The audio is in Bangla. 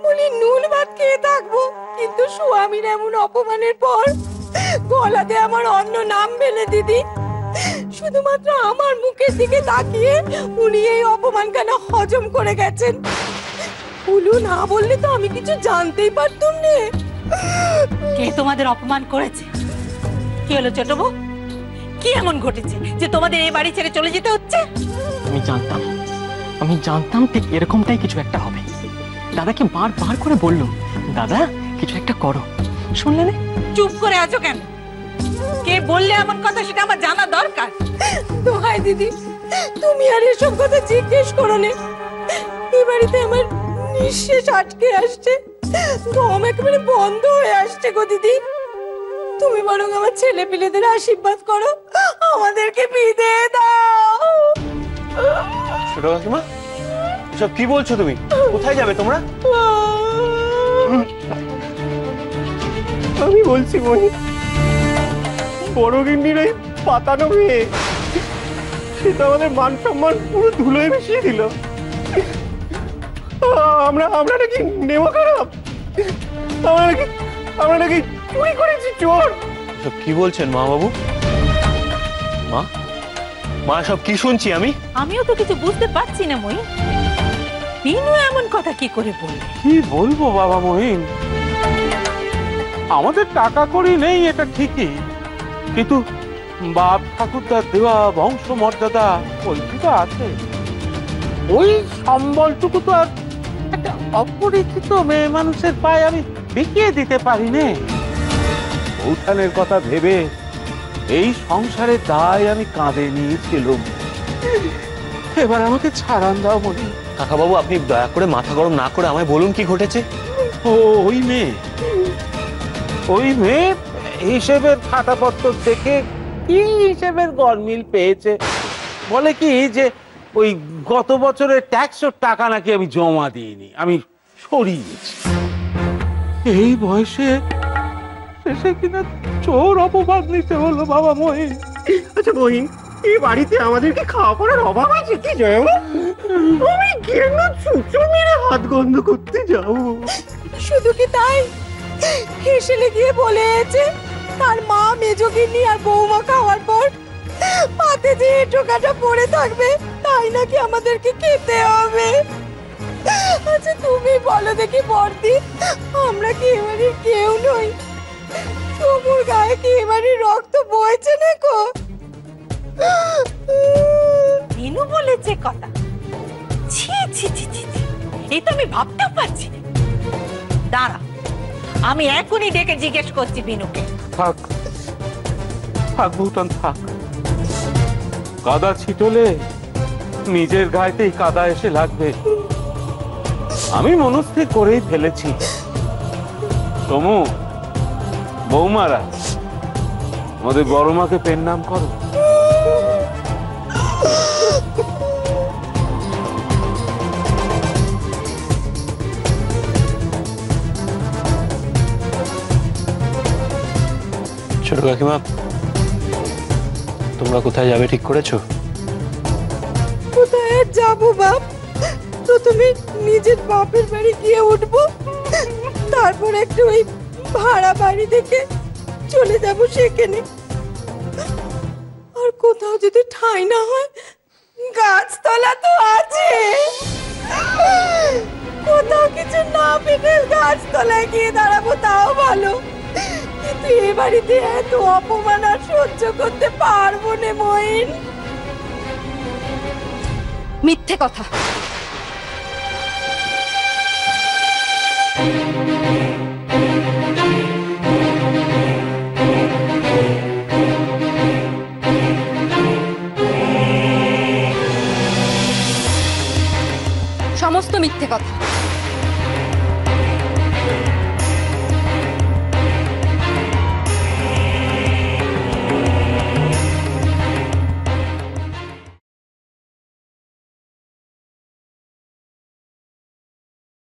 বলি নুন ভাত খেয়ে থাকবো, কিন্তু স্বামীর এমন অপমানের পর গলাতে আমার অন্য নাম মেলে দিদি। শুধুমাত্র আমার মুখের দিকে তাকিয়ে উনি এই অপমান কেন হজম করে গেছেন। উলু না বললে তো আমি কিছু জানতেই পারতাম না। কে তোমাদের অপমান করেছে? কি হলো ছোট বউ? কি এমন ঘটেছে যে তোমাদের এই বাড়ি ছেড়ে চলে যেতে হচ্ছে? আমি জানতাম ঠিক এরকমটাই কিছু একটা হবে। দাদাকে বারবার করে বললাম, দাদা কিছু একটা করো, শুনলে না। চুপ করে আছো কেন? কে বললে এমন কথা সেটা আমার জানা দরকার। দোহাই দিদি, তুমি আর এসব কথা জিজ্ঞেস করো না। এই বাড়িতে আমার নিঃশ্বাস আটকে আসছে, দম একেবারে বন্ধ হয়ে আসছে গো দিদি। তুমি বরং আমার ছেলে পিলেদের আশীর্বাদ করো, আমাদেরকে বিদায় দাও। ছোট কাকিমা, এসব কি বলছো তুমি? কোথায় যাবে তোমরা? আমি বলছি বই, বড় গিন্নির এই পাতানো মেয়ে, সেটা আমাদের মান সম্মান পুরো ধুলোয় মিশিয়ে দিল। আমরা নাকি নেওয়া খারাপ, আমরা নাকি চুরি করেছি, চোর। সব কি বলছেন মা বাবু? মা মা সব কি শুনছি আমি? আমিও তো কিছু বুঝতে পারছি না মই। বিনু এমন কথা কি করে বললে? কি বলবো বাবা মহিন, আমাদের টাকা কড়ি নেই এটা ঠিকই, কিন্তু বাপ ঠাকুরদার দেওয়া বংশ মর্যাদা ওইটুকু আছে। ওই সম্বলটুকু তো আর একটা অপরিচিত মেয়ে মানুষের পায়ে আমি বিকিয়ে দিতে পারি নে। বৌঠানের কথা ভেবে এই সংসারের দায় আমি কাঁধে নিয়েছিলাম। এবার আমাকে ছাড়ান দাও মনি। কাকা বাবু, আপনি দয়া করে মাথা গরম না করে আমায় বলুন কি ঘটেছে। ওই মেয়ে হিসেবের খাতাপত্র দেখে কি হিসেবের গরমিল পেয়েছে, বলে কি যে ওই গত বছরের ট্যাক্সের টাকা নাকি আমি জমা দিইনি, আমি সরিয়েছি। এই বয়সে শেষে কিনা চোর অপবাদ নিতে হলো বাবা মহিন। আচ্ছা বহিন, এই বাড়িতে আমাদেরকে খাওয়া পড়ার অভাব আছে কি জয়? আমি কেন চুচো মেরে হাত গন্ধ করতে যাবো? শুধু কি তাই, হেসেলে গিয়ে বলেছে তার মা মেজগিন্নি আর বৌমা খাওয়ার পর পাতে যে টোকাটা পড়ে থাকবে তাই নাকি আমাদেরকে খেতে হবে। আচ্ছা তুমি বলো দেখি বর্দি, আমরা কি এবারে কেউ নই? তোমার গায়ে কি এবারে রক্ত বইছে না গো? বিনু বলেছে কথা? ছি ছি ছি ছি, এই তো আমি ভাবতেও পারছি না। দাঁড়া, আমি এখনই ডেকে জিজ্ঞেস করছি বিনুকে। থাক থাক ভুটান থাক, কাদা ছিটলে নিজের গায়েতেই কাদা এসে লাগবে। আমি মনস্থির করেই ফেলেছি, সমু বৌমারা আমাদের বড় মাকে পেন নাম করো। ছোট কাকিমা, তোমরা কোথায় যাবে ঠিক করেছো? কোথায় আর যাবো বাপ, প্রথমে নিজের বাপের বাড়ি গিয়ে উঠবো, তারপর একটু ওই ভাড়া বাড়ি থেকে চলে যাব সেখানে। আর কোথাও যদি ঠাঁই না হয়, গাছতলা তো আছে, কোথাও কিছু না পেলে গাছতলায় গিয়ে দাঁড়াবো তাও ভালো। কিন্তু এ বাড়িতে এত অপমান আর সহ্য করতে পারবো না মইন। মিথ্যে কথা। সমস্ত মিথ্যে কথা।